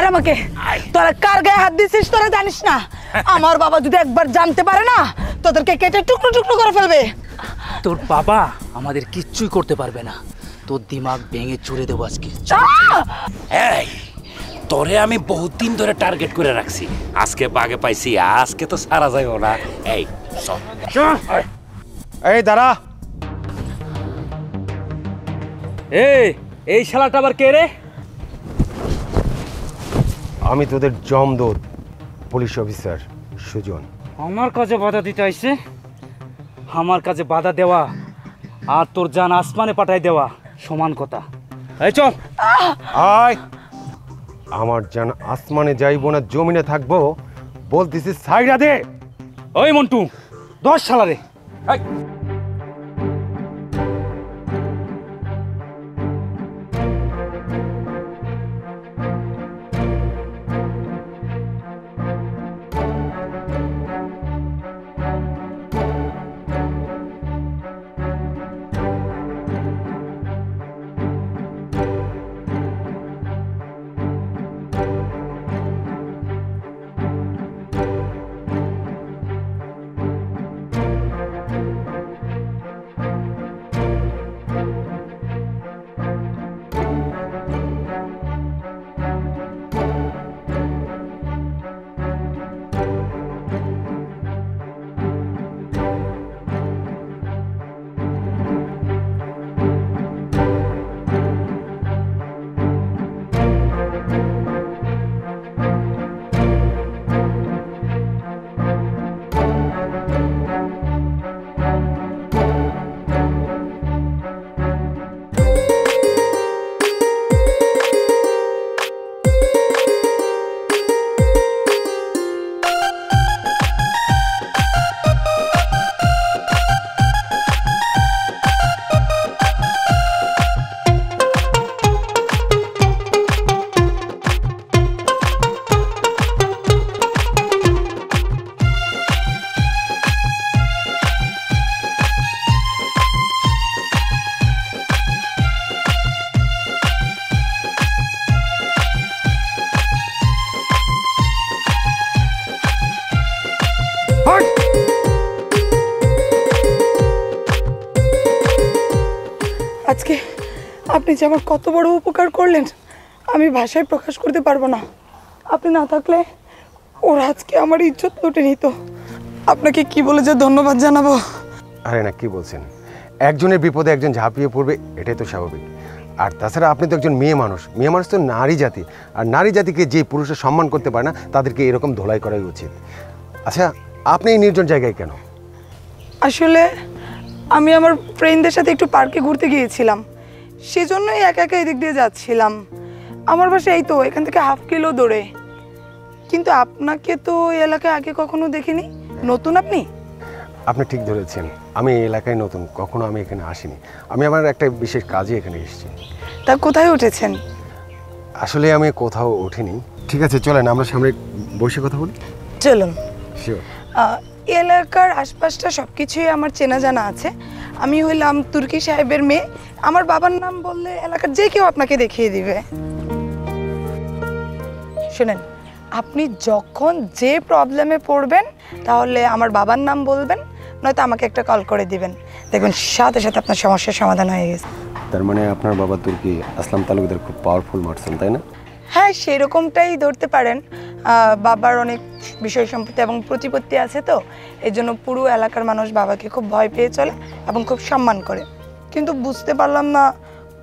আমাকে, তোরা কার গায়ে হাত দিছিস তোরা জানিস না? আমার বাবা যদি একবার জানতে পারে না, তোদেরকে কেটে টুকরো টুকরো করে ফেলবে। তোর বাবা আমাদের কিচ্ছুই করতে পারবে না, তোর দিমাগ ভেঙে চুরে দেবো আজকে। এই তোরে আমি বহুত দিন ধরে টার্গেট করে রাখছি, আজকে বাগে পাইছি, আজকে তো সারা যাইব না। এই এই দাঁড়া। এই শালাটা আবার কে রে? আমি তোদের জমদূত পুলিশ অফিসার সুজন। আমার কাজে বাধা দিতে আইছে? আমার কাজে বাধা দেওয়া আর তোর জান আসমানে পাঠাই দেওয়া সমান কথা। এই চল। আয়, আমার জান আসমানে যাইব না জমিনে থাকবো বলতেছি, সাইডা দে। ওই মন্টু 10 শালারে। আজকে আপনি যে আমার কত বড় উপকার করলেন আমি ভাষায় প্রকাশ করতে পারবো না। আপনি না থাকলে ওরা আজকে আমার ইজ্জত লুটে নিত। আপনাকে কি বলে যে ধন্যবাদ জানাবো। আরে না, কি বলছেন? একজনের বিপদে একজন ঝাঁপিয়ে পড়বে, এটাই তো স্বাভাবিক। আর তাছাড়া আপনি তো একজন মেয়ে মানুষ, মেয়ে মানুষ তো নারী জাতি, আর নারী জাতিকে যে পুরুষের সম্মান করতে পারে না তাদেরকে এরকম ধোলাই করাই উচিত। আচ্ছা, আপনি এই নির্জন জায়গায় কেন? আসলে আমি আমার ফ্রেন্ডদের সাথে একটু পার্কে ঘুরতে গিয়েছিলাম, সেজন্যই একা একা এদিক দিয়ে যাচ্ছিলাম। আমার বাসা এই তো এখান থেকে হাফ কিলো দূরে। কিন্তু আপনাকে তো এই এলাকায় আগে কখনো দেখিনি, নতুন আপনি? আপনি ঠিক ধরেছেন, আমি এই এলাকায় নতুন, কখনো আমি এখানে আসিনি। আমি আমার একটা বিশেষ কাজে এখানে এসেছি। তা কোথায় উঠেছেন? আসলে আমি কোথাও উঠিনি। ঠিক আছে, চলেন আমরা সামনে বসে কথা বলি। চলুন। শিওর। এলাকার আশপাশটা সব কিছুই আমার চেনা জানা আছে। আমি হইলাম তুর্কি সাহেবের মেয়ে। আমার বাবার নাম বললে এলাকার যে কেউ আপনাকে দেখিয়ে দিবে। শুনেন, আপনি যখন যে প্রবলেমে পড়বেন তাহলে আমার বাবার নাম বলবেন, নয়তো আমাকে একটা কল করে দিবেন, দেখবেন সাথে সাথে আপনার সমস্যার সমাধান হয়ে গেছে। তার মানে আপনার বাবা তুর্কি আসলাম তালুকদার খুব পাওয়ারফুল মার্সেল, তাই না? হ্যাঁ, সেরকমটাই ধরতে পারেন। বাবার অনেক বিষয় সম্পত্তি এবং প্রতিপত্তি আছে, তো এই জন্য পুরো এলাকার মানুষ বাবাকে খুব ভয় পেয়ে চলে এবং খুব সম্মান করে। কিন্তু বুঝতে পারলাম না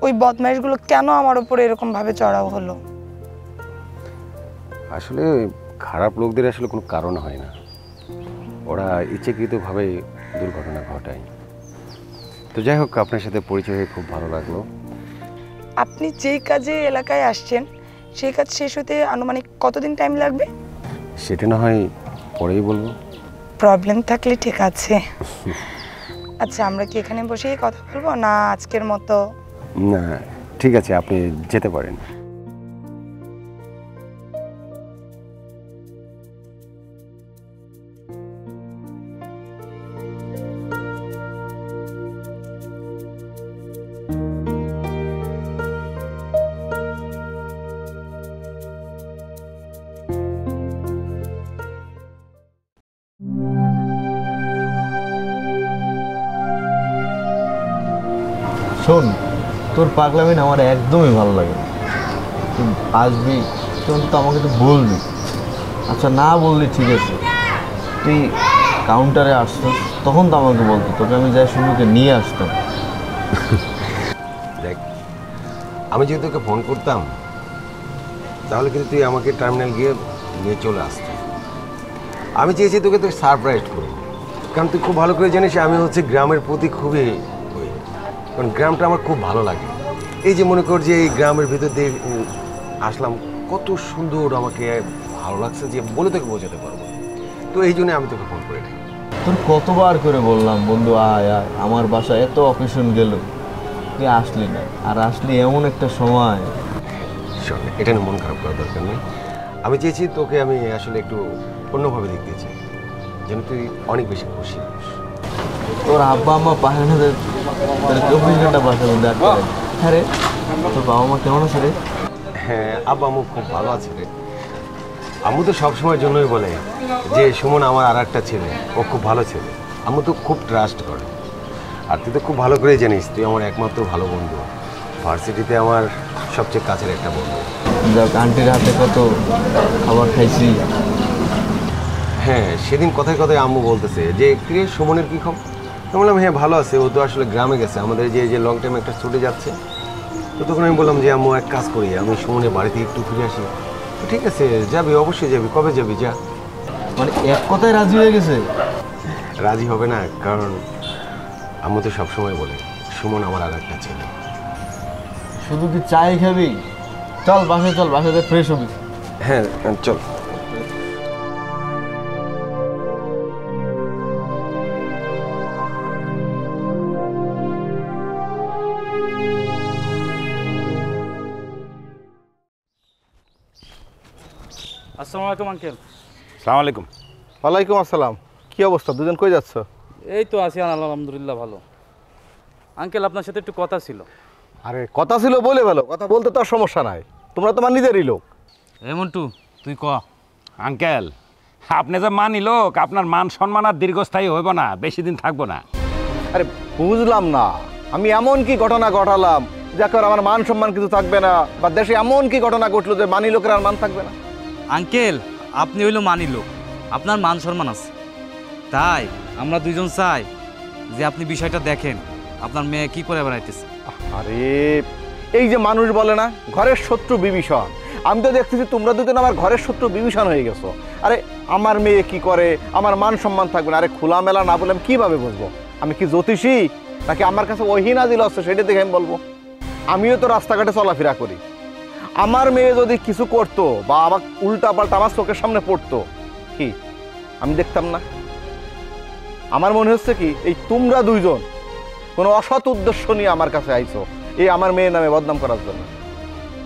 ওই বদমাইশগুলো কেন আমার উপরে এরকমভাবে চড়াও হলো। আসলে খারাপ লোকদের আসলে কোনো কারণ হয় না, ওরা ইচ্ছাকৃতভাবে দুর্ঘটনা ঘটায়। তো যাই হোক, আপনার সাথে পরিচয় হয়ে খুব ভালো লাগলো। আপনি যেই কাজে এলাকায় আসছেন সেই কাজ শেষ হতে আনুমানিক কতদিন টাইম লাগবে? সেটা না হয় পরেই বলবো। প্রবলেম থাকলে ঠিক আছে। আচ্ছা, আমরা কি এখানে বসেই কথা বলবো না আজকের মতো? না, ঠিক আছে, আপনি যেতে পারেন। শোন, তোর পাগলামি না আমার একদমই ভালো লাগে না। তুই আসবি তখন তো আমাকে তো বলবি। আচ্ছা না বললি ঠিক আছে, তুই কাউন্টারে আসছিস তখন তো আমাকে বলতো, তোকে আমি যাই শুনুকে নিয়ে আসতাম। দেখ, আমি যদি তোকে ফোন করতাম তাহলে কিন্তু তুই আমাকে টার্মিনাল গিয়ে নিয়ে চলে আসতি। আমি চেয়েছি তোকে তো সারপ্রাইজ করবো, কারণ তুই খুব ভালো করে জানিস আমি হচ্ছে গ্রামের প্রতি খুবই ওই, কারণ গ্রামটা আমার খুব ভালো লাগে। এই যে মনে কর যে এই গ্রামের ভিতর দিয়ে আসলাম, কত সুন্দর আমাকে ভালো লাগছে যে বলে তোকে বোঝাতে পারবো। তো এই জন্য আমি তোকে ফোন করে থাকি। তোর কতবার করে বললাম বন্ধু আয় আয়, আমার বাসায় এত অকেশন গেল, তুই আসলি না। আর আসলি এমন একটা সময়। শোন, এটা নিয়ে মন খারাপ করার দরকার নেই। আমি চেয়েছি তোকে আমি আসলে একটু অন্যভাবে দেখতে চাই, যেন তুই অনেক বেশি খুশি হোস। তোর আব্বা আম্মা পায় না, তাহলে 24 ঘন্টা বাসার মধ্যে আটকে রাখবি। হ্যাঁ রে, তোর বাবা মা কেমন আছে রে? হ্যাঁ, আব্বা আম্মু খুব ভালো আছে রে। আম্মু তো সবসময়ের জন্যই বলে যে সুমন আমার আর একটা ছেলে, ও খুব ভালো ছেলে। আম্মু তো খুব ট্রাস্ট করে। আর তুই তো খুব ভালো করেই জানিস তুই আমার একমাত্র ভালো বন্ধু, ভার্সিটিতে আমার সবচেয়ে কাছের একটা বন্ধু। যাক, আন্টির হাতে কত খাবার খাইছি। হ্যাঁ, সেদিন কথায় কথায় আম্মু বলতেছে যে কিরে সুমনের কী খবর। আমি বললাম হ্যাঁ ভালো আছে, ও তো আসলে গ্রামে গেছে, আমাদের যে লং টাইম একটা ছুটে যাচ্ছে। তো তখন আমি বললাম যে আম্মু এক কাজ করি, আমি সুমনের বাড়িতে একটু ফিরে আসি। তো ঠিক আছে যাবি, অবশ্যই যাবি, কবে যাবি যা। মানে এক কথায় রাজি হয়ে গেছে? রাজি হবে না, কারণ আম্মু তো সবসময় বলে সুমন আমার আর একটা ছেলে। শুধু কি চাই খাবি? চল বাসায়, চল বাসাতে ফ্রেশ হবি। হ্যাঁ চল। আসসালামু আলাইকুম আঙ্কেল। সালাম আলাইকুম। ওয়ালাইকুম আসসালাম। কি অবস্থা, দুজন কই যাচ্ছ? এই তো আছি আলহামদুলিল্লাহ ভালো। আঙ্কেল আপনার সাথে একটু কথা ছিল। আরে কথা ছিল বলে ভালো, কথা বলতে তো আর সমস্যা নাই, তোমরা তোমার নিজেরই লোক। মন্টু তুই ক। আঙ্কেল, আপনি যে মানি লোক, আপনার মান সম্মান আর দীর্ঘস্থায়ী হইব না, বেশি দিন থাকবো না। আরে বুঝলাম না, আমি এমন কি ঘটনা ঘটালাম যে এখন আমার মান সম্মান কিছু থাকবে না, বা দেশে এমন কি ঘটনা ঘটলো যে মানি লোকের আর মান থাকবে না? আঙ্কেল আপনি হইলো মানি লোক, আপনার মান সম্মান আছে, তাই আমরা দুইজন চাই যে আপনি বিষয়টা দেখেন আপনার মেয়ে কি করে বেড়াইতেছে। আরে এই যে মানুষ বলে না ঘরের শত্রু বিভীষণ, আমি তো দেখতেছি তোমরা দুজন আমার ঘরের শত্রু বিভীষণ হয়ে গেছো। আরে আমার মেয়ে কি করে, আমার মান সম্মান থাকবে না? আরে খোলামেলা না বলে আমি কিভাবে বুঝবো? আমি কি জ্যোতিষী নাকি আমার কাছে ওহি নাজিল আছে সেটা দেখে আমি বলবো? আমিও তো রাস্তাঘাটে চলাফেরা করি। আমার মেয়ে যদি কিছু করতো বা আমার উল্টা পাল্টা আমার চোখের সামনে পড়তো, কি আমি দেখতাম না? আমার মনে হচ্ছে কি এই তোমরা দুইজন কোনো অসৎ উদ্দেশ্য নিয়ে আমার কাছে আইছো, এই আমার মেয়ের নামে বদনাম করার জন্য।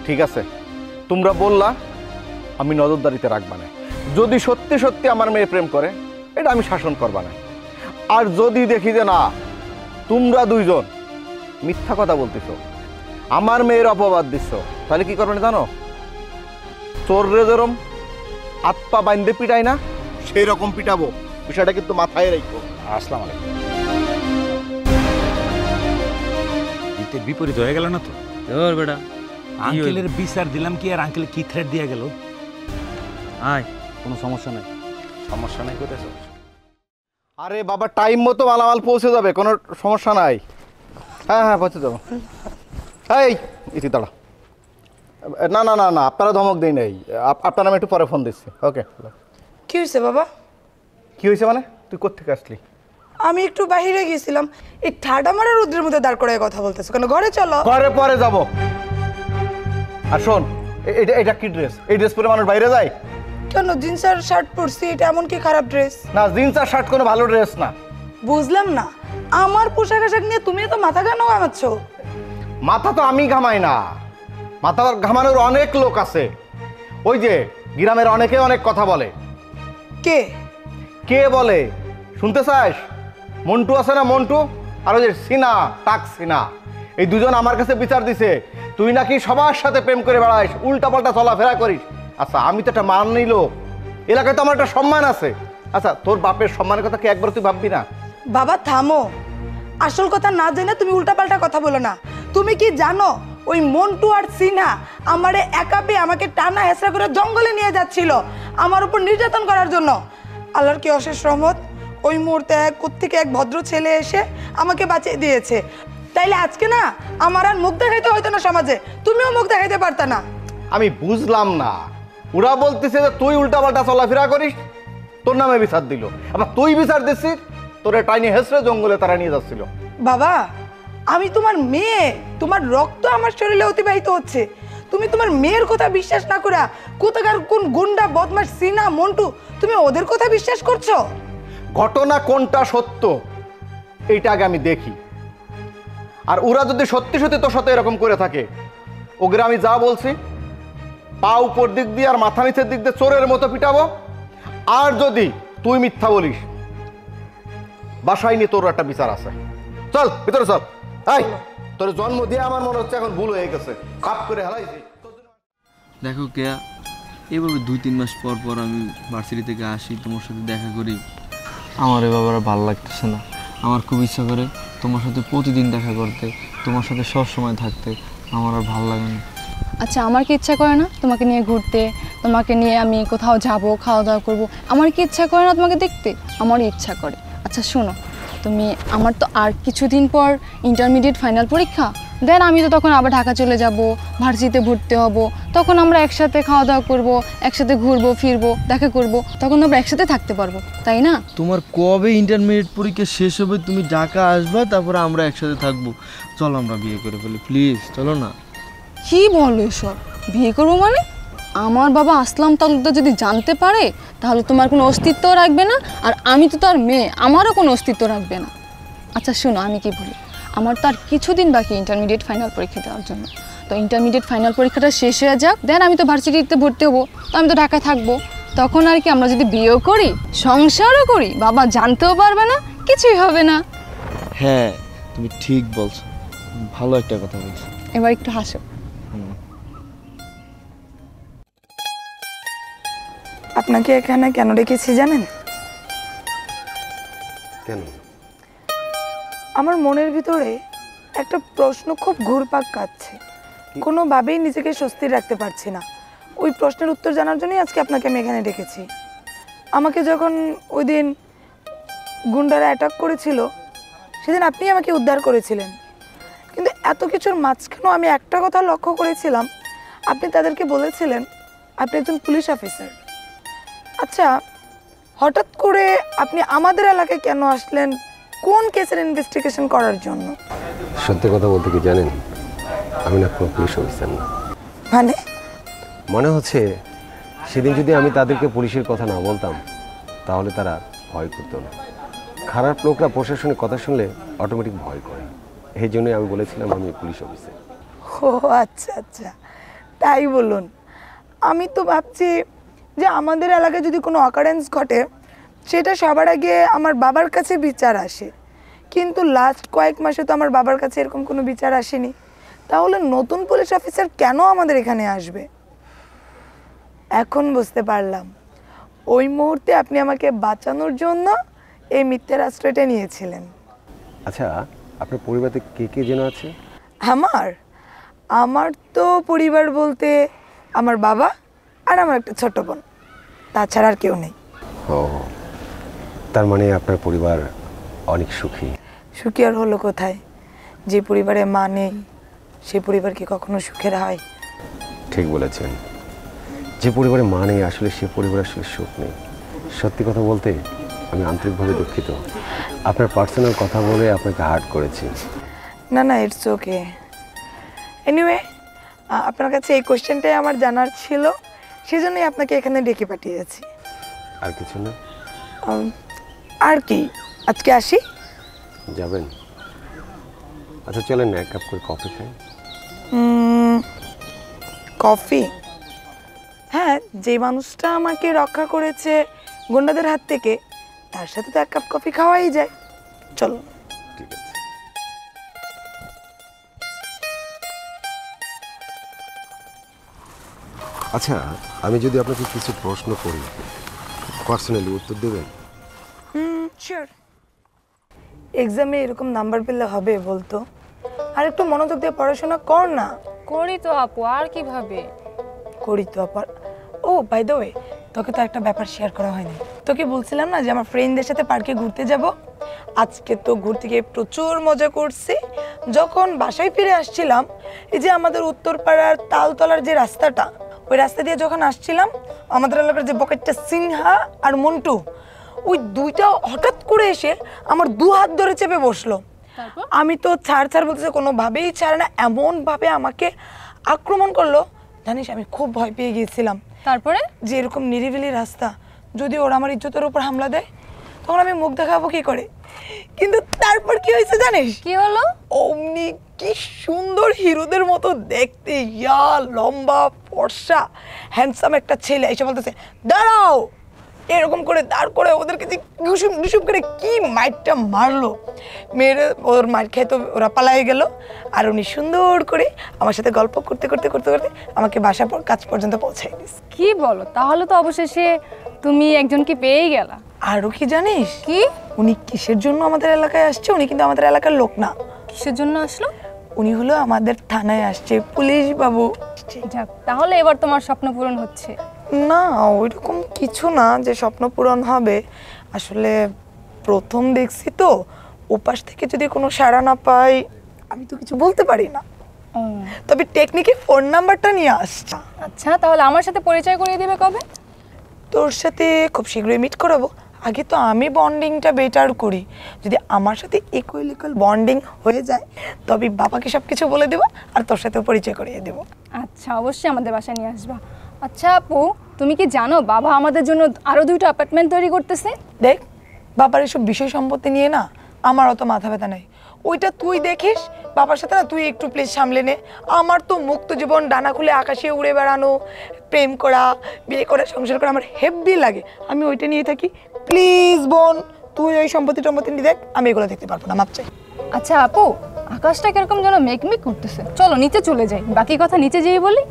ঠিক আছে, তোমরা বললা আমি নজরদারিতে রাখবা না। যদি সত্যি সত্যি আমার মেয়ে প্রেম করে এটা আমি শাসন করবা না। আর যদি দেখি যে না তোমরা দুইজন মিথ্যা কথা বলতেছো, আমার মেয়ের অপবাদ দিচ্ছ, তাহলে কি করবে জানো? চোররে যেরম আত্মা বাইন্দে পিটাই না, সেই রকম পিটাবো। বিষয়টা কিন্তু মাথায় রাখো। আসসালামু আলাইকুম। এতে বিপরীত হয়ে গেল না তো? তোর বেটা আঙ্কেলের বিচার দিলাম কি আর আঙ্কেল কি থ্রেট দিয়ে গেল? আয়, কোনো সমস্যা নাই। সমস্যা নাই কোথায়? আরে বাবা টাইম মতো মালামাল পৌঁছে যাবে, কোনো সমস্যা নাই। হ্যাঁ হ্যাঁ পৌঁছে যাবো। এই ইতি দাঁড়া। না না না না, আপনারা ধমক দেই নাই, আপনার আমি একটু পরে ফোন দিচ্ছি। ওকে। কি হয়েছে বাবা? কি হয়েছে মানে? তুই কোত্থেকে আসলি? আমি একটু বাইরে গেছিলাম। এই ঠাডা মারা রোদ্রের মধ্যে দাঁড় করায় কথা বলতেছো কেন? ঘরে চলো। ঘরে পরে যাব। আর শোন, এটা এটা কি ড্রেস? এই ড্রেস পরে মানুষ বাইরে যায়? কেন, জিন্স আর শার্ট পরছি, এটা এমন কি খারাপ ড্রেস? না, জিন্স আর শার্ট কোনো ভালো ড্রেস না। বুঝলাম না, আমার পোশাক আশাক নিয়ে তুমি তো মাথা কেন ঘামাচ্ছ? মাথা তো আমি ঘামাই না, মাথা ঘামানোর অনেক লোক আছে। ওই যে গ্রামের অনেকে অনেক কথা বলে। কে কে বলে শুনতে চাস? মন্টু আছে না, মন্টু, আর ওই যে সিনা, টাক সিনা, এই দুজন আমার কাছে বিচার দিছে তুই নাকি সবার সাথে প্রেম করে বেড়াইস, উল্টা পাল্টা চলাফেরা করিস। আচ্ছা আমি তো একটা মান নিল, এলাকায় তো আমার একটা সম্মান আছে। আচ্ছা তোর বাপের সম্মানের কথা কি একবার তুই ভাববি না? বাবা থামো, আসল কথা না জেনে তুমি উল্টাপাল্টা কথা বলো না। তুমি কি জানো ওই মন্টু আর সিনহা আমারে একা পেয়ে আমাকে টানা হেঁচড়া করে জঙ্গলে নিয়ে যাচ্ছিল আমার উপর নির্যাতন করার জন্য। আল্লাহর কি অশেষ রহমত, ওই মুহূর্তে কোত্থেকে এক ভদ্র ছেলে এসে আমাকে বাঁচিয়ে দিয়েছে। তাইলে আজকে না আমার আর মুখ দেখাইতে হইতো না সমাজে, তুমিও মুখ দেখাইতে পারতা না। আমি বুঝলাম না, ওরা বলতেছে যে তুই উল্টাপাল্টা চলাফেরা করিস, তোর নামে বিচার দিল, আবার তুই বিচার দিচ্ছিস তোরে টাইনি হেসরে জঙ্গলে তারা নিয়ে যাচ্ছিল। বাবা, আমি তোমার মেয়ে, তোমার রক্ত আমার শরীরে অতিবাহিত হচ্ছে। তুমি তোমার মেয়ের কথা বিশ্বাস না করে কোথাকার কোন গুন্ডা বদমাশ সিনহা মন্টু তুমি ওদের কথা বিশ্বাস করছো? ঘটনা কোনটা সত্য এইটা আগে আমি দেখি, আর ওরা যদি সত্যি সত্যি তোর সাথে এরকম করে থাকে, ওগুলো আমি যা বলছি পা উপর দিক দিয়ে আর মাথা নিচের দিক দিয়ে চোরের মতো পিটাবো। আর যদি তুই মিথ্যা বলিস, বাসায় নিয়ে তোর একটা বিচার আছে। চল ভিতরে চল। এই তোর জন্ম দিয়ে আমার মনে হচ্ছে এখন ভুল হয়ে গেছে, কাপ করে হেলাইছি। দেখো কেয়া, এভাবে 2-3 মাস পর পর আমি ভার্সিটি থেকে আসি, তোমার সাথে দেখা করি, আমার এবার আর ভালো লাগতেছে না। আমার খুব ইচ্ছা করে তোমার সাথে প্রতিদিন দেখা করতে, তোমার সাথে সব সময় থাকতে, আমার আর ভালো লাগে না। আচ্ছা, আমার কি ইচ্ছা করে না তোমাকে নিয়ে ঘুরতে, তোমাকে নিয়ে আমি কোথাও যাব, খাওয়া দাওয়া করব? আমার কি ইচ্ছা করে না তোমাকে দেখতে? আমারই ইচ্ছা করে। আচ্ছা শোনো, তুমি, আমার তো আর কিছুদিন পর ইন্টারমিডিয়েট ফাইনাল পরীক্ষা, দেন আমি তো তখন আবার ঢাকা চলে যাব, ভার্সিটিতে ভর্তি হব, তখন আমরা একসাথে খাওয়া দাওয়া করব, একসাথে ঘুরবো ফিরবো, দেখা করব, তখন আমরা একসাথে থাকতে পারবো, তাই না? তোমার কবে ইন্টারমিডিয়েট পরীক্ষা শেষ হবে, তুমি ঢাকা আসবা, তারপরে আমরা একসাথে থাকবো। চলো আমরা বিয়ে করে ফেলি প্লিজ, চলো না। কি বলো এসব? বিয়ে করবো মানে? আমার বাবা আসলাম তালুকদার যদি জানতে পারে তাহলে তোমার কোনো অস্তিত্ব রাখবে না, আর আমি তো তার মেয়ে, আমারও কোনো অস্তিত্ব রাখবে না। আচ্ছা শোনো, আমি কি বলি, আমার তো আর কিছুদিন বাকি ইন্টারমিডিয়েট ফাইনাল পরীক্ষা দেওয়ার জন্য। তো ইন্টারমিডিয়েট ফাইনাল পরীক্ষাটা শেষ হয়ে যাক, দেন আমি তো ভার্সিটিতে ভর্তি হবো, তো আমি তো ঢাকায় থাকবো। তখন আর কি আমরা যদি বিয়েও করি, সংসারও করি, বাবা জানতেও পারবে না, কিছুই হবে না। হ্যাঁ তুমি ঠিক বলছো, ভালো একটা কথা বলছো। এবার একটু হাসো। আপনাকে এখানে কেন ডেকেছি জানেন? কেন? আমার মনের ভিতরে একটা প্রশ্ন খুব ঘুরপাক কাটছে, কোনোভাবেই নিজেকে স্বস্তির রাখতে পারছি না। ওই প্রশ্নের উত্তর জানার জন্যই আজকে আপনাকে আমি এখানে ডেকেছি। আমাকে যখন ওই দিন গুন্ডারা অ্যাটাক করেছিল, সেদিন আপনি আমাকে উদ্ধার করেছিলেন, কিন্তু এত কিছুর মাঝখানেও আমি একটা কথা লক্ষ্য করেছিলাম, আপনি তাদেরকে বলেছিলেন আপনি একজন পুলিশ অফিসার। আচ্ছা, হঠাৎ করে আপনি আমাদের এলাকায় কেন আসলেন, কোন কেসের ইনভেস্টিগেশন করার জন্য? সত্যি কথা বলতে কি জানেন, আমি না কোনো পুলিশ অফিসার না। মানে হচ্ছে সেদিন যদি আমি তাদেরকে পুলিশের কথা না বলতাম তাহলে তারা ভয় করতো না। খারাপ লোকরা প্রশাসনের কথা শুনলে অটোমেটিক ভয় করে, এই জন্যই আমি বলেছিলাম আমি পুলিশ অফিসার। ও আচ্ছা আচ্ছা, তাই বলুন। আমি তো ভাবছি যে আমাদের এলাকায় যদি কোনো অকারেন্স ঘটে সেটা সবার আগে আমার বাবার কাছে বিচার আসে, কিন্তু লাস্ট কয়েক মাসে তো আমার বাবার কাছে এরকম কোনো বিচার আসেনি। তাহলে নতুন পুলিশ অফিসার কেন আমাদের এখানে আসবে? এখন বুঝতে পারলাম, ওই মুহূর্তে আপনি আমাকে বাঁচানোর জন্য এই মিথ্যের আশ্রয়টা নিয়েছিলেন। আচ্ছা, আপনার পরিবারে কে কে যেন আছে? আমার তো পরিবার বলতে আমার বাবা আর আমার একটা ছোট বোন, তাছাড়া আর কেউ নেই। ও, তার মানে আপনার পরিবার অনেক সুখী। সুখী আর হলো কোথায়, যে পরিবারে মা নেই সেই পরিবার কি কখনো সুখের হয়? ঠিক বলেছেন, যে পরিবারে মা নেই আসলে সে পরিবার আসলে সুখ নেই। সত্যি কথা বলতে আমি আন্তরিকভাবে দুঃখিত, আপনার পার্সোনাল কথা বলে আপনাকে হার্ট করেছি। না না, ইটস ওকে। এনিওয়ে, আপনার কাছে এই কোশ্চেনটাই আমার জানার ছিল, সেজন্যই আপনাকে এখানে ডেকে পাঠিয়েছি। আর কিছু না? আর কি, আজকে আসি? যাবেন? আচ্ছা চলেন না, এক কাপ করে কফি খাই। কফি? হ্যাঁ, যে মানুষটা আমাকে রক্ষা করেছে গুন্ডাদের হাত থেকে, তার সাথে তো এক কাপ কফি খাওয়াই যায়। চলো। ঠিক আছে। আচ্ছা, আমি যদি আপনাকে কিছু প্রশ্ন করি, পার্সোনালি উত্তর দেবেন? শিওর। এক্সামে এরকম নাম্বার পেলে হবে বলতো? আর একটু মনোযোগ দিয়ে পড়াশোনা কর না। করি তো আপু, আর কিভাবে? করি তো আবার। ও বাই দ্য ওয়ে, তোকে তো একটা ব্যাপার শেয়ার করা হয়নি। তোকে বলছিলাম না যে আমার ফ্রেন্ডদের সাথে পার্কে ঘুরতে যাব। আজকে তো ঘুরতে গিয়ে প্রচুর মজা করছি। যখন বাসায় ফিরে আসছিলাম, এই যে আমাদের উত্তরপাড়ার তালতলার যে রাস্তাটা, ওই রাস্তা দিয়ে যখন আসছিলাম, আমাদের এলাকার যে বকেটটা সিনহা আর মন্টু, ওই দুইটা হঠাৎ করে এসে আমার দু হাত ধরে চেপে বসলো। আমি তো ছাড় ছাড় বলতেছে, কোনোভাবেই ছাড়ে না, এমনভাবে আমাকে আক্রমণ করলো। জানিস আমি খুব ভয় পেয়ে গিয়েছিলাম। তারপরে? যে এরকম নিরিবিলি রাস্তা, যদি ওরা আমার ইজ্জতের উপর হামলা দেয় তখন আমি মুখ দেখাবো কি করে? কিন্তু তারপর কি হয়েছে জানিস? কি হলো? অমনি কি সুন্দর হিরোদের মতো দেখতে, ইয়া লম্বা ফর্সা হ্যান্ডসাম একটা ছেলে এসে বলতেছে দাঁড়াও, এরকম করে দাঁড় করে ওদেরকে যে ঘুষুম ঘুষুম করে কি মাইরটা মারলো। মেয়েরা ওর মার খেয়ে তো ওরা পালাই গেল, আর উনি সুন্দর করে আমার সাথে গল্প করতে করতে করতে করতে আমাকে বাসা কাজ পর্যন্ত পৌঁছাই দিস। কি বলো? তাহলে তো অবশেষে তুমি একজনকে পেয়েই গেলা। আরও কি জানিস? কি? উনি কিসের জন্য আমাদের এলাকায় আসছে? উনি কিন্তু আমাদের এলাকার লোক না। কিসের জন্য আসলো? উনি হলো আমাদের থানায় আসছে, পুলিশ বাবু। যাক, তাহলে এবার তোমার স্বপ্ন পূরণ হচ্ছে। না ওইরকম কিছু না যে স্বপ্ন পূরণ হবে। আসলে প্রথম দেখছি তো, ওপাশ থেকে যদি কোনো সাড়া না পাই আমি তো কিছু বলতে পারি না। তবে টেকনিকে ফোন নাম্বারটা নিয়ে আসছে। আচ্ছা, তাহলে আমার সাথে পরিচয় করিয়ে দিবে কবে? তোর সাথে খুব শীঘ্রই মিট করাবো। আগে তো আমি বন্ডিংটা বেটার করি। যদি আমার সাথে ইকুয়াল বন্ডিং হয়ে যায় তবে বাবাকে সব কিছু বলে দেবো আর তোর সাথেও পরিচয় করিয়ে দেবো। আচ্ছা, অবশ্যই আমাদের বাসায় নিয়ে আসবা। আচ্ছা আপু, তুমি কি জানো বাবা আমাদের জন্য আরো 2টা অ্যাপার্টমেন্ট তৈরি করতেছে? দেখ, বাবার এসব বিষয় সম্পত্তি নিয়ে না আমার অত মাথা ব্যথা নেই। ওইটা তুই দেখিস, বাবার সাথে না তুই একটু প্লিজ সামলে নে। আমার তো মুক্ত জীবন, ডানা খুলে আকাশে উড়ে বেড়ানো, প্রেম করা, বিয়ে করা, সংসার করা আমার হেব্বি লাগে। আমি ওইটা নিয়ে থাকি। প্লিজ বোন, তুই ওই সম্পত্তি নিয়ে দেখ, আমি এগুলো দেখতে পারবো না, মাপ চাই। আচ্ছা আপু, আকাশটা কিরকম যেন মেঘমেঘ করতেছে, চলো নিচে চলে যাই, বাকি কথা নিচে যেয়ে বলি।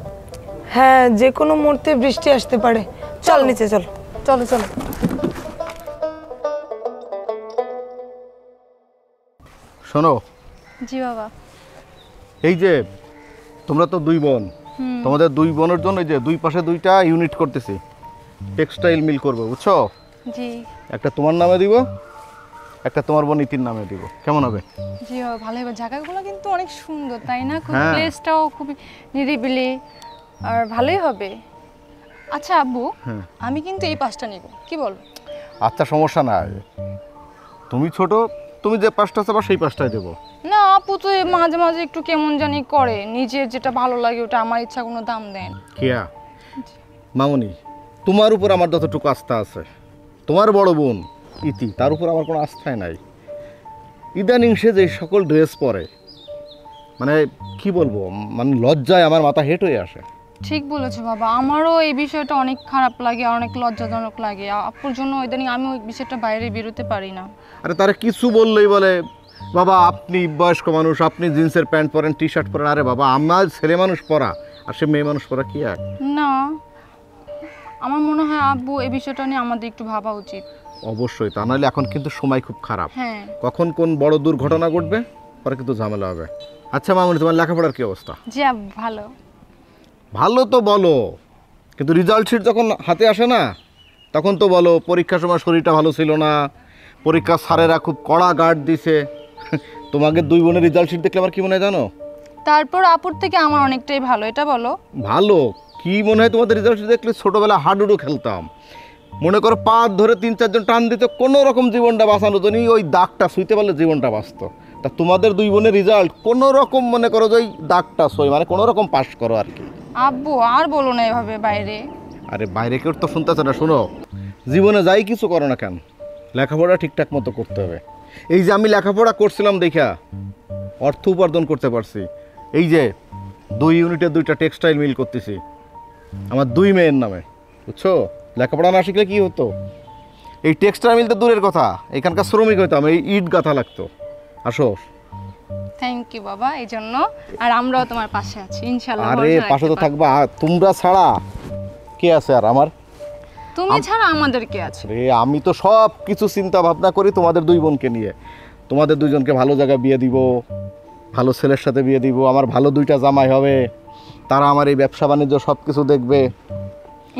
হ্যাঁ, যে কোনো মুহূর্তে বৃষ্টি আসতে পারে। চল নিচে চল। চলো চলো। শোনো, জি বাবা। এই যে তোমরা তো 2 বোন, তোমাদের 2 বোনের জন্য এই যে 2 পাশে 2টা ইউনিট করতেছি, টেক্সটাইল মিল করবো, বুঝছো? জি। একটা তোমার নামে দিব, একটা তোমার বোন নীতির নামে দিব, কেমন হবে? জি বাবা, ভালো হবে। জায়গাগুলো কিন্তু অনেক সুন্দর, তাই না? খুব হ্যাঁ। প্লেসটাও খুবই নিরিবিলি আর ভালোই হবে। আচ্ছা আব্বু, আমি কিন্তু এই পাশটা নিব, কি বল? আচ্ছা, সমস্যা নাই, তুমি ছোট, তুমি যে পাশটা চাবা সেই পাশটাই দেবো। না আপু তো মাঝে মাঝে একটু কেমন জানি করে, নিজের যেটা ভালো লাগে ওটা আমার ইচ্ছা কোনো দাম দেন। কিয়া মামুনি, তোমার উপর আমার যতটুকু আস্থা আছে, তোমার বড় বোন ইতি তার উপর আমার কোনো আস্থাই নাই। ইদানিং সে যে সকল ড্রেস পরে, মানে কি বলবো, মানে লজ্জায় আমার মাথা হেঁট হয়ে আসে। ঠিক বলেছো বাবা, আমারও এই বিষয়টা অনেক খারাপ লাগে, অনেক লজ্জাজনক লাগে। আপুর জন্য ইদানিং আমি ওই বিষয়টা বাইরে বেরোতে পারি না। আরে তারা কিছু বললেই বলে বাবা আপনি বয়স্ক মানুষ, আপনি জিন্সের প্যান্ট পরেন, টি শার্ট পরেন। আরে বাবা, আমার ছেলে মানুষ পরা আর সে মেয়ে মানুষ পরা কি এক? না, আমার মনে হয় আব্বু এই বিষয়টা নিয়ে আমাদের একটু ভাবা উচিত। অবশ্যই, তা নাহলে এখন কিন্তু সময় খুব খারাপ। হ্যাঁ। কখন কোন বড় দুর্ঘটনা ঘটবে পরে কিন্তু ঝামেলা হবে। আচ্ছা মামুনি, তোমার লেখাপড়ার কি অবস্থা? জি আব্বু, ভালো। ভালো তো বলো, কিন্তু রেজাল্ট শিট যখন হাতে আসে না তখন তো বলো পরীক্ষার সময় শরীরটা ভালো ছিল না, পরীক্ষার স্যারেরা খুব কড়া গার্ড দিছে। তোমাকে 2 বোনের রেজাল্ট শিট দেখলে আমার কি মনে হয় জানো? তারপর আপুর থেকে আমার অনেকটাই ভালো, এটা বলো। ভালো কি মনে হয় তোমাদের রেজাল্ট শিট দেখলে? ছোটোবেলা হাডুডু খেলতাম, মনে করো 5 ধরে 3-4 জন টান দিত, কোনো রকম জীবনটা বাঁচানো তো নেই, ওই দাগটা শুইতে পারলে জীবনটা বাঁচত। তা তোমাদের 2 বোনের রেজাল্ট কোনো রকম মনে করো যে ওই দাগটা সই, মানে কোনো রকম পাস করো আর কি। আব্বু আর বলো না এভাবে বাইরে। আরে বাইরে কেউ তো শুনতেছে না, শোনো, জীবনে যাই কিছু করো না কেন লেখাপড়া ঠিকঠাক মতো করতে হবে। এই যে আমি লেখাপড়া করছিলাম দেখা অর্থ উপার্জন করতে পারছি, এই যে 2 ইউনিটে 2টা টেক্সটাইল মিল করতেছি আমার 2 মেয়ের নামে, বুঝছো? লেখাপড়া না শিখলে কি হতো? এই টেক্সটাইল মিল তো দূরের কথা, এখানকার শ্রমিক হইতাম, এই ইট গাঁথা লাগতো। আসো। থ্যাংক ইউ বাবা এই জন্য, আর আমরাও তোমার পাশে আছি ইনশাআল্লাহ। আরে পাশে তো থাকবা, তোমরা ছাড়া কে আছে আর আমার? তুমি ছাড়া আমাদের কে আছে? আরে আমি তো সব কিছু চিন্তা ভাবনা করি তোমাদের 2 বোনকে নিয়ে। তোমাদের দুজনকে ভালো জায়গায় বিয়ে দিব, ভালো ছেলের সাথে বিয়ে দিব, আমার ভালো দুইটা জামাই হবে, তারা আমার এই ব্যবসা বাণিজ্য সব কিছু দেখবে।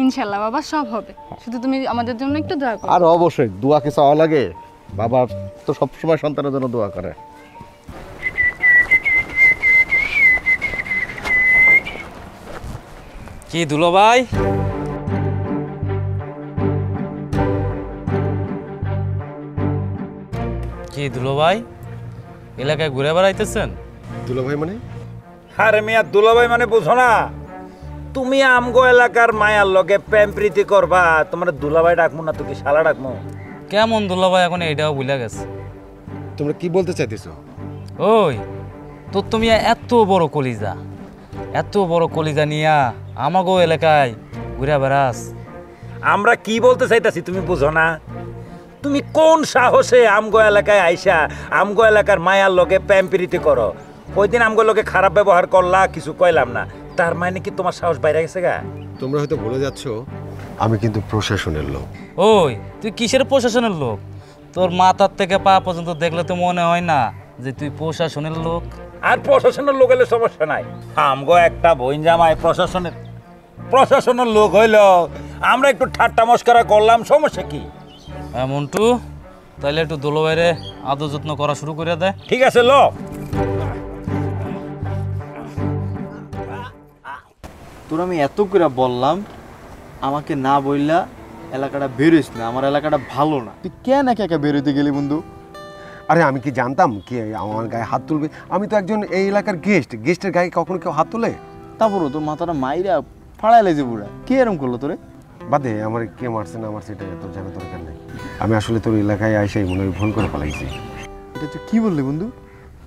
ইনশাল্লাহ বাবা, সব হবে। শুধু তুমি আমাদের জন্য একটু দোয়া করো। আর অবশ্যই দোয়া কি চাওয়া লাগে? বাবা তো সবসময় সন্তানের জন্য দোয়া করে। কি দুলো ভাই, কি দুলো ভাই, এলাকায় ঘুরে বেড়াইতেছেন? দুলাভাই মানে? আরে মিয়া দুলাভাই মানে বুঝো না? তুমি আমগো এলাকার মায়ার লগে প্রেম প্রীতি করবা, তোমার দুলাভাই ডাকমু না তো কি শালা ডাকমু? কেমন দুলো ভাই এখন এটাও ভুলে গেছে? তোমরা কি বলতে চাইতেছো? ওই তোর তুমি এত বড় কলিজা, এত বড় কলিজা নিয়া আমাগো এলাকায় ঘুরে বেড়াস? আমরা কি বলতে চাইতাছি তুমি বুঝো না? তুমি কোন সাহসে আমগো এলাকায় আইসা আমগো এলাকার মায়ার লগে প্রেম প্রীতি করো? ওই দিন আমগো লগে খারাপ ব্যবহার করলা, কিছু কইলাম না, তার মানে কি তোমার সাহস বাইরে গেছে গা? তোমরা হয়তো ভুলে যাচ্ছ আমি কিন্তু প্রশাসনের লোক। ওই তুই কিসের প্রশাসনের লোক? তোর মাথার থেকে পা পর্যন্ত দেখলে তো মনে হয় না যে তুই প্রশাসনের লোক। আর প্রশাসনের লোক হলে সমস্যা নাই, আমগো একটা বইন জামাই প্রশাসনের লোক হইল, আমরা একটু ঠাট্টা মস্করা করলাম, সমস্যা কি? মন্টু, তাইলে একটু দোলো বাইরে আদর যত্ন করা শুরু করে দে। ঠিক আছে ল। তোর আমি এত করে বললাম আমাকে না বললা এলাকাটা বেরোইস না, আমার এলাকাটা ভালো না, তুই কেন একা একা বেরোতে গেলি বন্ধু? আরে আমি কি জানতাম কি আমার গায়ে হাত তুলবে? আমি তো একজন এই এলাকার গেস্টের গায়ে কখনো কেউ হাত তোলে? তারপরও তোর মাথাটা মাইরা ফাড়াই লেছে পুরা, কে এরম করলো তোরে? বাদে আমার কে মারছে না মারছে এটা তোর জানা দরকার নেই। আমি আসলে তোর এলাকায় আইসাই মনে হয় ভুল করে ফেলাইছি। এটা তুই কি বললি বন্ধু?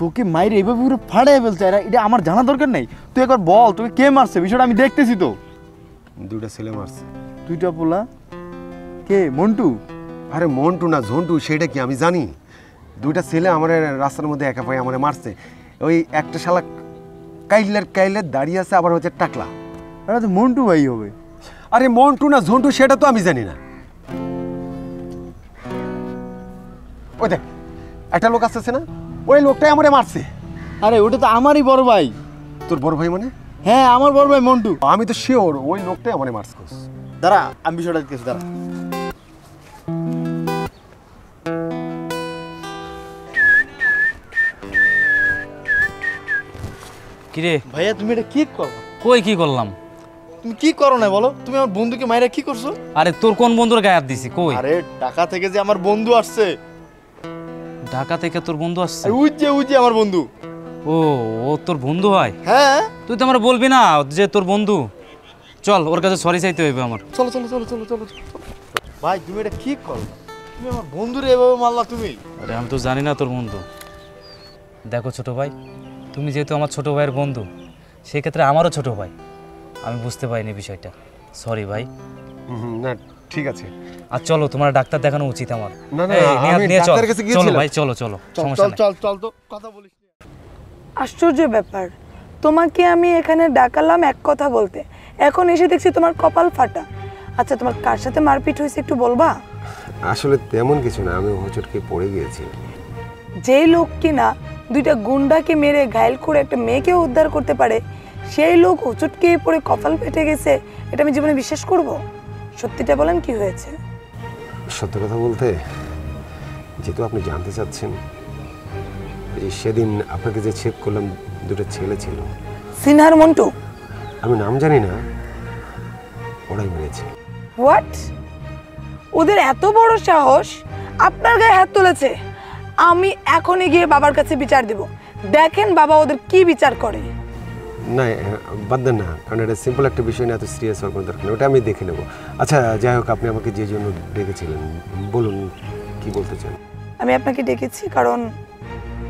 তোকে মাইরে এইভাবে পুরো ফাড়াই ফেলছে, এটা আমার জানা দরকার নেই। তুই একবার বল তোকে কে মারছে, বিষয়টা আমি দেখতেছি তো। দুইটা ছেলে মারছে। দুইটা পোলা? কে? মন্টু? আরে মন্টু না ঝন্টু, সেটা কি আমি জানি? দুইটা ছেলে আমার রাস্তার মধ্যে একা পায়ে আমার মারছে। ওই একটা শালা কাইলের দাঁড়িয়ে আছে, আবার হচ্ছে টাকলা। আরে তো মন্টু ভাই হবে। আরে মন্টু না ঝন্টু সেটা তো আমি জানি না। ওই দেখ একটা লোক আসতেছে না, ওই লোকটাই আমারে মারছে। আরে ওটা তো আমারই বড় ভাই। তোর বড় ভাই মানে? হ্যাঁ আমার বড় ভাই মন্টু। আমি তো শিওর ওই লোকটাই আমারে মারছে। দাঁড়া আমি বিষয়টা দেখতেছি, দাঁড়া। কিরে ভাইয়া তুমি এটা কি করো? কই কি করলাম? তুমি কি করো না বলো? তুমি আমার বন্ধুকে মাইরা কি করছো? আরে তোর কোন বন্ধুর গায়ে হাত দিছি? কই? আরে ঢাকা থেকে যে আমার বন্ধু আসছে। ঢাকা থেকে তোর বন্ধু আসছে? আরে উজ্জে আমার বন্ধু। ও ও তোর বন্ধু হয়? হ্যাঁ। তুই তো আমার বলবি না যে তোর বন্ধু? চল ওর কাছে সরি চাইতে হইবে আমার। চলো চলো চলো চলো চলো। ভাই তুমি এটা কি করো? তুমি আমার বন্ধুরে এভাবে মারলা তুমি? আরে আমি তো জানি না তোর বন্ধু। দেখো ছোট ভাই, তুমি যেহেতু আমার ছোট ভাইয়ের বন্ধু, সেক্ষেত্রে আমারও ছোট ভাই, আমি বুঝতে পারিনি বিষয়টা, সরি ভাই। না ঠিক আছে। আর চলো, তোমার ডাক্তার দেখানো উচিত আমার। না না এই, নিয়ে- আমি নিয়ে চল। ডাক্তারের কাছে চলো গিয়েছিলাম। ভাই, চলো চলো, চল সমস্যা চল নেই। চল চল তো কথা বলিস। আশ্চর্য ব্যাপার, তোমাকে আমি এখানে ডাকালাম এক কথা বলতে, এখন এসে দেখছি তোমার কপাল ফাটা। আচ্ছা তোমার কার সাথে মারপিট হয়েছে একটু বলবা? আসলে তেমন কিছু না, আমি হোঁচটকে পড়ে গিয়েছি। যেই লোক কিনা দুইটা গুন্ডাকে মেরে ঘায়েল করে একটা মেয়েকে উদ্ধার করতে পারে, সেই লোক হোঁচটকে পড়ে কপাল ফেটে গেছে, এটা আমি জীবনে বিশ্বাস করব? সত্যিটা বলেন, কি হয়েছে? সত্য কথা বলতে, যেহেতু আপনি জানতে চাচ্ছেন, এই সেদিন আপনাকে যে ছেদ করলাম দুটো ছেলে ছিল। সিনহার মন্টু? আমি নাম জানি না, ওরাই মেরেছে। হোয়াট? ওদের এত বড় সাহস আপনার গায়ে হাত তুলেছে? আমি এখনই গিয়ে বাবার কাছে বিচার দেব, দেখেন বাবা ওদের কি বিচার করে। না বাদ দেন না, কারণ এটা সিম্পল একটা বিষয় নিয়ে এত সিরিয়াস হওয়ার কোনো দরকার নেই, ওটা আমি দেখে নেব। আচ্ছা যাই হোক, আপনি আমাকে যে জন্য ডেকেছিলেন বলুন, কি বলতে চান? আমি আপনাকে ডেকেছি কারণ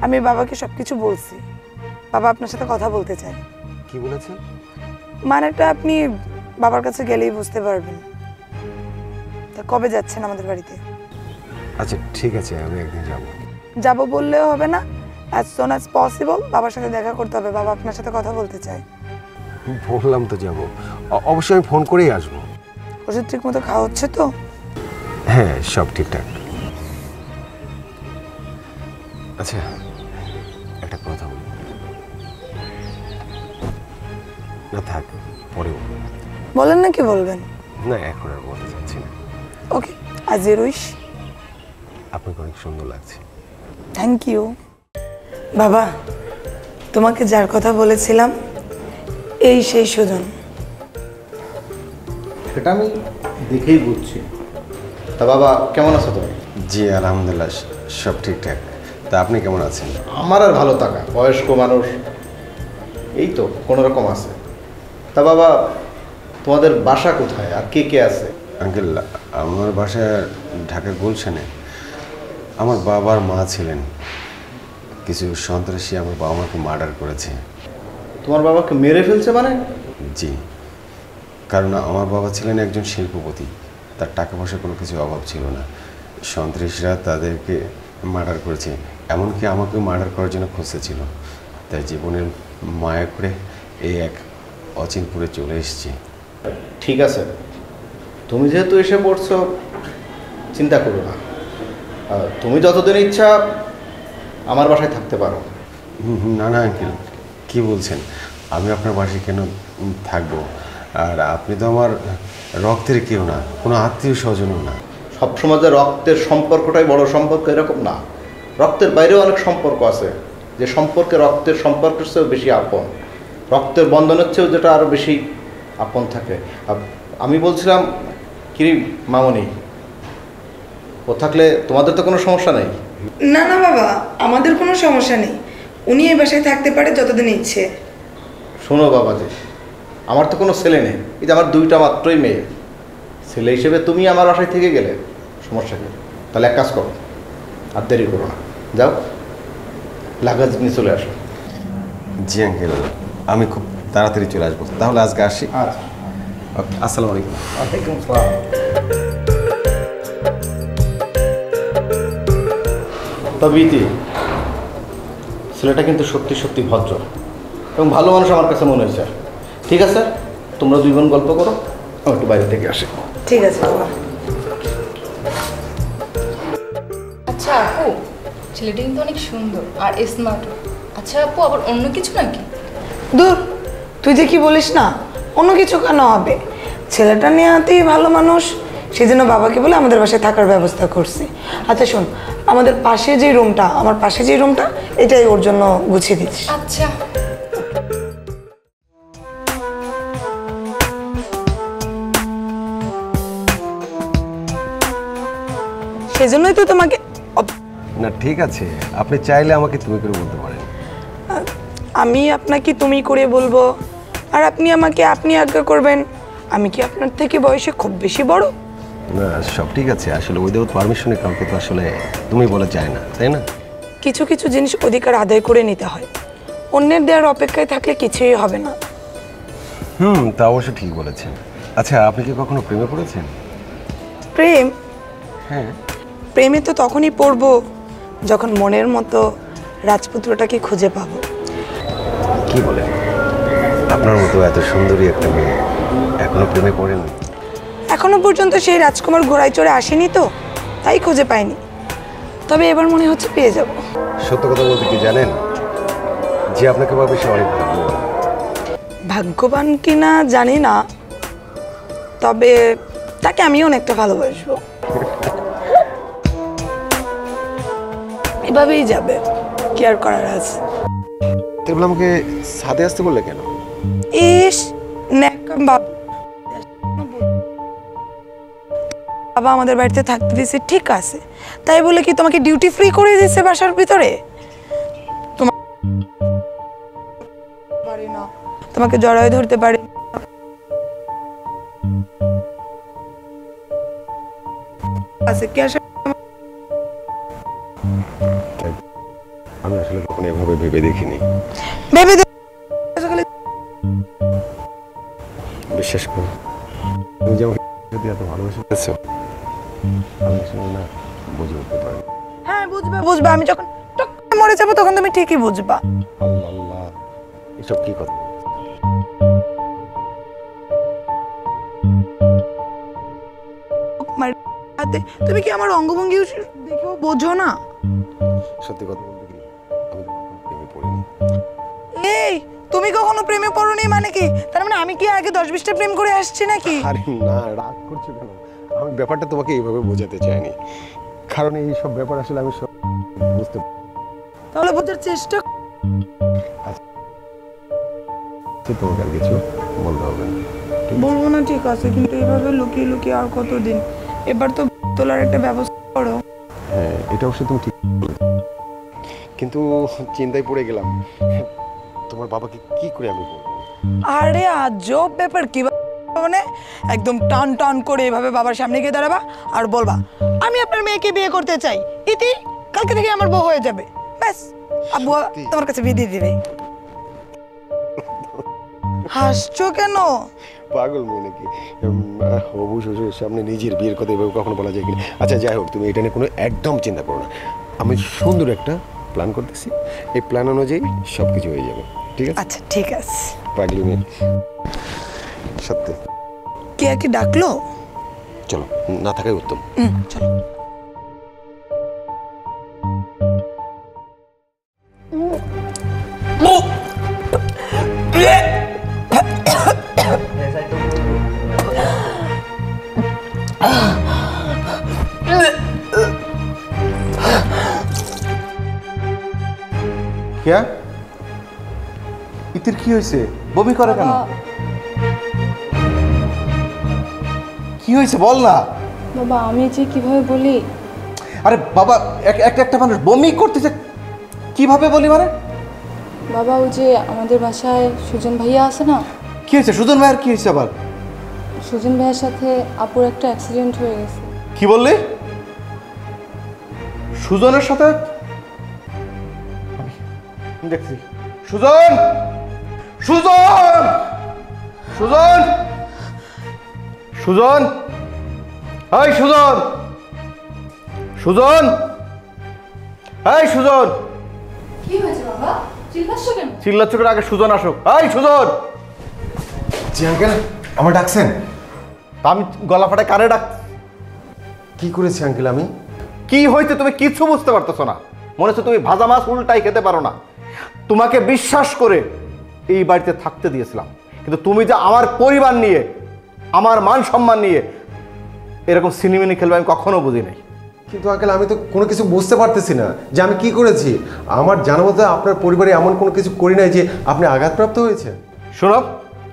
আমি বাবাকে সব কিছু বলছি, বাবা আপনার সাথে কথা বলতে চায়। কি বলেছেন? মানেটা আপনি বাবার কাছে গেলেই বুঝতে পারবেন। তা কবে যাচ্ছেন আমাদের বাড়িতে? আচ্ছা ঠিক আছে, আমি একদিন যাব। যাব বললেও হবে না, অ্যাজ সুন অ্যাজ পসিবল বাবার সাথে দেখা করতে হবে, বাবা আপনার সাথে কথা বলতে চায়। বললাম তো যাব, অবশ্যই আমি ফোন করেই আসবো। ওষুধ ঠিক মতো খাওয়া হচ্ছে তো? হ্যাঁ সব ঠিকঠাক। আচ্ছা একটা কথা বলি, না থাক পরে বলবো। বলেন না, কি বলবেন? না এখন আর বলতে চাচ্ছি না। ওকে, আজ এর উইশ। আপনাকে অনেক সুন্দর লাগছে। Thank you. বাবা, তোমাকে যার কথা বলেছিলাম এই সেই সুজন। সেটা আমি দেখেই বুঝছি। তা বাবা কেমন আছো তুমি? জি আলহামদুলিল্লাহ, সব ঠিকঠাক। তা আপনি কেমন আছেন? আমার আর ভালো থাকা, বয়স্ক মানুষ, এই তো কোনো রকম আছে। তা বাবা তোমাদের বাসা কোথায় আর কে কে আছে? আঙ্কেল, আমার বাসা ঢাকা গুলশানে। আমার বাবার মা ছিলেন, কিছু সন্ত্রাসী আমার বাবা মাকে মার্ডার করেছে। তোমার বাবাকে মেরে ফেলছে মানে? জি, কারণ আমার বাবা ছিলেন একজন শিল্পপতি, তার টাকা পয়সা কোনো কিছু অভাব ছিল না। সন্ত্রাসীরা তাদেরকে মার্ডার করেছে, এমনকি আমাকেও মার্ডার করার জন্য খুঁজতেছিল। তাই জীবনের মায়া করে এই এক অচিনপুরে চলে এসেছি। ঠিক আছে, তুমি যেহেতু এসে পড়ছো চিন্তা করো না। তুমি যতদিন ইচ্ছা আমার বাসায় থাকতে পারো। না না আঙ্কেল, কী বলছেন? আমি আপনার বাসায় কেন থাকবো? আর আপনি তো আমার রক্তের কেউ না, কোনো আত্মীয় স্বজনও না। সবসময় যে রক্তের সম্পর্কটাই বড় সম্পর্ক এরকম না, রক্তের বাইরেও অনেক সম্পর্ক আছে, যে সম্পর্কে রক্তের সম্পর্কের চেয়েও বেশি আপন, রক্তের বন্ধনের চেয়েও যেটা আরও বেশি আপন থাকে। আমি বলছিলাম কি মামনি, ও থাকলে তোমাদের তো কোনো সমস্যা নেই? না না বাবা, আমাদের কোনো সমস্যা নেই। উনি এই বাসায় থাকতে পারে যতদিন ইচ্ছে। শোনো বাবাজি, আমার তো কোনো ছেলে নেই, এই যে আমার দুইটা মাত্রই মেয়ে। ছেলে হিসেবে তুমি আমার বাসায় থেকে গেলে সমস্যা নেই। তাহলে এক কাজ করো, আর দেরি করো না, যাও লাগেজ নিয়ে চলে আসো। জি আঙ্কেল, আমি খুব তাড়াতাড়ি চলে আসবো। তাহলে আজকে আসি। আচ্ছা, ওকে, আসসালামু আলাইকুম। ওয়ালাইকুম আসসালাম। তবে ইতি, ছেলেটা কিন্তু সত্যি সত্যি ভদ্র এবং ভালো মানুষ আমার কাছে মনে হয়েছে। ঠিক আছে, তোমরা দুই বোন গল্প করো, আমি একটু বাইরে থেকে আসি। ঠিক আছে বাবা। আচ্ছা আপু, ছেলেটা কিন্তু অনেক সুন্দর আর স্মার্ট। আচ্ছা আপু, আবার অন্য কিছু নাকি? দূর, তুই যে কি বলিস না, অন্য কিছু কেন হবে? ছেলেটা নেওয়াতেই ভালো মানুষ, সেই জন্য বাবাকে বলে আমাদের বাসায় থাকার ব্যবস্থা করছি। আচ্ছা শোন, আমাদের পাশে যে রুমটা, আমার পাশে যে রুমটা, এটাই ওর জন্য গুছিয়ে দিচ্ছি। আচ্ছা। সেজন্যই তো তোমাকে না ঠিক আছে, আপনি চাইলে আমাকে তুমি করে বলতে পারেন। আমি আপনাকে তুমি করে বলবো, আর আপনি আমাকে আপনি আজ্ঞা করবেন। আমি কি আপনার থেকে বয়সে খুব বেশি বড়? না সব ঠিক আছে, আসলে উইদাউট পারমিশনে কাউকে তো আসলে তুমি বলা যায় না, তাই না? কিছু কিছু জিনিস অধিকার আদায় করে নিতে হয়, অন্যের দেওয়ার অপেক্ষায় থাকলে কিছুই হবে না। তা অবশ্য ঠিক বলেছেন। আচ্ছা, আপনি কি কখনো প্রেমে পড়েছেন? প্রেম? হ্যাঁ। প্রেমে তো তখনই পড়বো যখন মনের মতো রাজপুত্রটাকে খুঁজে পাবো। কি বলেন? আপনার মতো এত সুন্দরী একটা মেয়ে এখনো প্রেমে পড়েনি? এখনো পর্যন্ত সেই রাজকুমার ঘোড়ায় চড়ে আসেনি তো, তাই খুঁজে পাইনি। তবে এবার মনে হচ্ছে পেয়ে যাব। সত্য কথা বলতে কি জানেন, যে আপনাকে পাবে সে অনেক ভাগ্যবান। ভাগ্যবান কিনা জানি না, তবে তাকে আমিও অনেকটা ভালোবাসবো। এভাবেই যাবে, কি আর করার আছে। তাহলে আমাকে সাথে আসতে বললে কেন? ইস, ন্যাকা বাবা আমাদের বাড়িতে থাকতে দিছে, ঠিক আছে, তাই বলে কি তোমাকে ডিউটি ফ্রি করে দিচ্ছে বাসার ভিতরে? তোমাকে জড়ায় ধরতে পারে, আছে কি আসলে? আমি আসলে কখনো এভাবে ভেবে দেখিনি। ভেবে বিশ্বাস করুন, তুমি যে আমাকে যদি এত ভালোবেসে ফেলেছো, আমি আসলে না বুঝে উঠতে পারি। হ্যাঁ বুঝবে বুঝবে, আমি যখন টক করে মরে যাবো তখন তুমি ঠিকই বুঝবা। আল্লাহ আল্লাহ, এসব কি কথা? তুমি কি আমার অঙ্গভঙ্গি দেখেও বোঝো না? সত্যি কথা বলতে কি আমি প্রেমে পড়িনি। এই তুমি কখনো প্রেমে পড়োনি মানে কি? তার মানে আমি কি আগে 10-20টা প্রেম করে আসছি নাকি? আরে না, রাগ করছো কেন? আমি ব্যাপারটা তোমাকে এইভাবে বোঝাতে চাইনি, কারণ এই সব ব্যাপার আসলে আমি সব বুঝতে তাহলে বোঝার চেষ্টা পারছি। তোমাকে আর কিছু বলতে হবে না। বলবো না, ঠিক আছে, কিন্তু এইভাবে লুকিয়ে লুকিয়ে আর কতদিন? এবার তো তোলার একটা ব্যবস্থা করো। হ্যাঁ, এটা অবশ্যই তুমি ঠিক বলেছো, কিন্তু চিন্তায় পড়ে গেলাম তোমার বাবাকে কি করে আমি বলবো। আরে আজব ব্যাপার! কি মানে একদম টান টান করে এভাবে বাবার সামনে গিয়ে দাঁড়াবা আর বলবা আমি আপনার মেয়েকে বিয়ে করতে চাই, ইতি কালকে থেকে আমার বউ হয়ে যাবে, ব্যাস আব্বু তোমার কাছে বিয়ে দিয়ে দিবে। হাসছো কেন? পাগল মেয়ে নাকি? হবু শ্বশুরের সামনে নিজের বিয়ের কথা এভাবে কখনো বলা যায় কিনা? আচ্ছা যাই হোক, তুমি এটা নিয়ে কোনো একদম চিন্তা করো না, আমি সুন্দর একটা প্ল্যান করতেছি, এই প্ল্যান অনুযায়ী সব কিছু হয়ে যাবে, ঠিক আছে? আচ্ছা ঠিক আছে। পাগলি মেয়ে সত্যি। কে কি ডাকলো? চলো, না থাকাই উত্তম। চলো। কে ইতির কি হয়েছে? বমি করে কেন? কি হয়েছে বল না। বাবা আমি যে কিভাবে বলি? আরে বাবা, একটা মানুষ বমি করতেছে কিভাবে বলি মানে? বাবা ওই যে আমাদের বাসায় সুজন ভাইয়া আছে না, কি হয়েছে সুজন ভাইয়ের? কি হয়েছে আবার? সুজন ভাইয়ের সাথে আপুর একটা অ্যাক্সিডেন্ট হয়ে গেছে। কি বললি? সুজনের সাথে? আমি দেখছি। সুজন, সুজন, সুজন, সুজন, এই সুজন, সুজন, এই সুজন। কি হয়েছে বাবা? চিল্লাচ্ছ কেন? চিল্লাচ্ছ করে আগে সুজন আসুক। এই সুজন। জি আঙ্কেল, আমার ডাকছেন? তা আমি গলা ফাটায় কারে ডাক? কি করেছি আঙ্কেল আমি? কি হয়েছে তুমি কিছু বুঝতে পারতেছো না? মনে হচ্ছে তুমি ভাজা মাছ উল্টাই খেতে পারো না। তোমাকে বিশ্বাস করে এই বাড়িতে থাকতে দিয়েছিলাম, কিন্তু তুমি যে আমার পরিবার নিয়ে, আমার মান সম্মান নিয়ে এরকম সিনেমিনি খেলবে আমি কখনো বুঝি নাই। কিন্তু আঙ্কেল আমি তো কোনো কিছু বুঝতে পারতেছি না যে আমি কি করেছি। আমার জানা মতো আপনার পরিবারে এমন কোনো কিছু করি নাই যে আপনি আঘাতপ্রাপ্ত হয়েছেন। শোনো,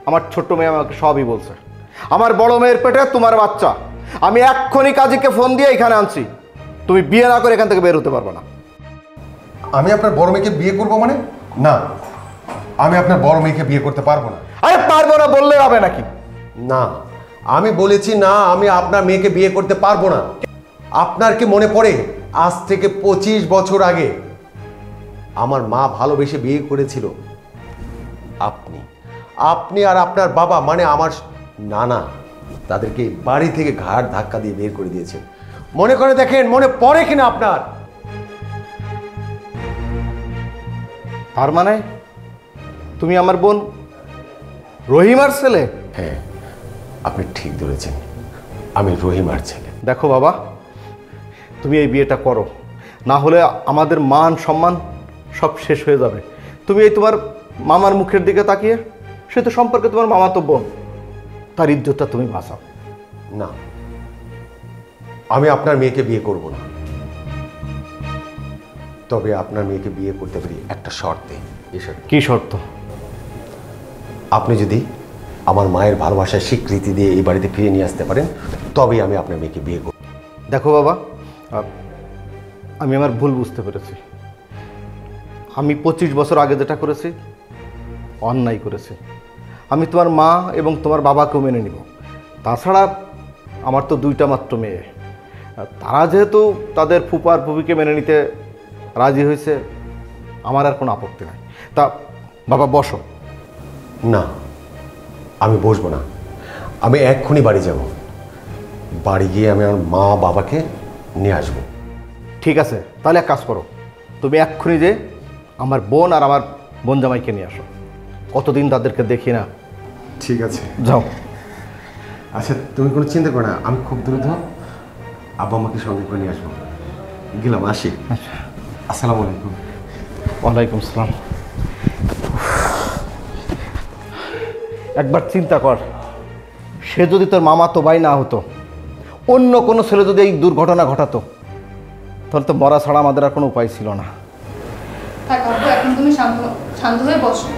আমার ছোট্ট মেয়ে আমাকে সবই বলছে। আমার বড় মেয়ের পেটে তোমার বাচ্চা। আমি এক্ষুনি কাজীকে ফোন দিয়ে এখানে আনছি। তুমি বিয়ে না করে এখান থেকে বের হতে পারবে না। আমি আপনার বড় মেয়েকে বিয়ে করবো মানে? না, আমি আপনার বড় মেয়েকে বিয়ে করতে পারবো না। আরে পারবো না বললে হবে নাকি? না, আমি বলেছি না, আমি আপনার মেয়েকে বিয়ে করতে পারবো না। আপনার কি মনে পড়ে আজ থেকে 25 বছর আগে আমার মা ভালোবেসে বিয়ে করেছিল? আপনি আর আপনার বাবা মানে আমার নানা তাদেরকে বাড়ি থেকে ঘাড় ধাক্কা দিয়ে বের করে দিয়েছেন। মনে করে দেখেন, মনে পড়ে কিনা আপনার? তার মানে তুমি আমার বোন রহিমার ছেলে? হ্যাঁ, আপনি ঠিক ধরেছেন, আমি রহিমার ছেলে। দেখো বাবা, তুমি এই বিয়েটা করো, না হলে আমাদের মান সম্মান সব শেষ হয়ে যাবে। তুমি এই তোমার মামার মুখের দিকে তাকিয়ে, সে তো সম্পর্কে তোমার মামাতো বোন, তার ইজ্জতটা তুমি বাঁচাও। না, আমি আপনার মেয়েকে বিয়ে করব না। তবে আপনার মেয়েকে বিয়ে করতে পারি একটা শর্তে। কি শর্ত? আপনি যদি আমার মায়ের ভালোবাসার স্বীকৃতি দিয়ে এই বাড়িতে ফিরে নিয়ে আসতে পারেন, তবে আমি আপনার মেয়েকে বিয়ে করব। দেখো বাবা, আমি আমার ভুল বুঝতে পেরেছি। আমি 25 বছর আগে যেটা করেছি অন্যায় করেছি। আমি তোমার মা এবং তোমার বাবাকেও মেনে নিব। তাছাড়া আমার তো 2টা মাত্র মেয়ে, তারা যেহেতু তাদের ফুপার ফুপিকে মেনে নিতে রাজি হয়েছে, আমার আর কোনো আপত্তি নাই। তা বাবা বসো। না, আমি বসবো না। আমি এক্ষুনি বাড়ি যাব। বাড়ি গিয়ে আমি আমার মা বাবাকে নিয়ে আসবো। ঠিক আছে, তাহলে এক কাজ করো, তুমি এক্ষুনি যে আমার বোন আর আমার বোন জামাইকে নিয়ে আসো। কতদিন তাদেরকে দেখি না। ঠিক আছে, যাও। আচ্ছা, তুমি কোনো চিন্তা করো না, আমি খুব দ্রুত আব্বা আমাকে সঙ্গে করে নিয়ে আসবো। গেলাম, আসি। আসসালামু আলাইকুম। ওয়ালাইকুম সালাম। একবার চিন্তা কর, সে যদি তোর মামাতো ভাই না হতো, অন্য কোনো ছেলে যদি এই দুর্ঘটনা ঘটাতো, তাহলে তো মরা ছাড়া আমাদের আর কোনো উপায় ছিল না। থাক আব্বু, এখন তুমি শান্ত হয়ে বসো।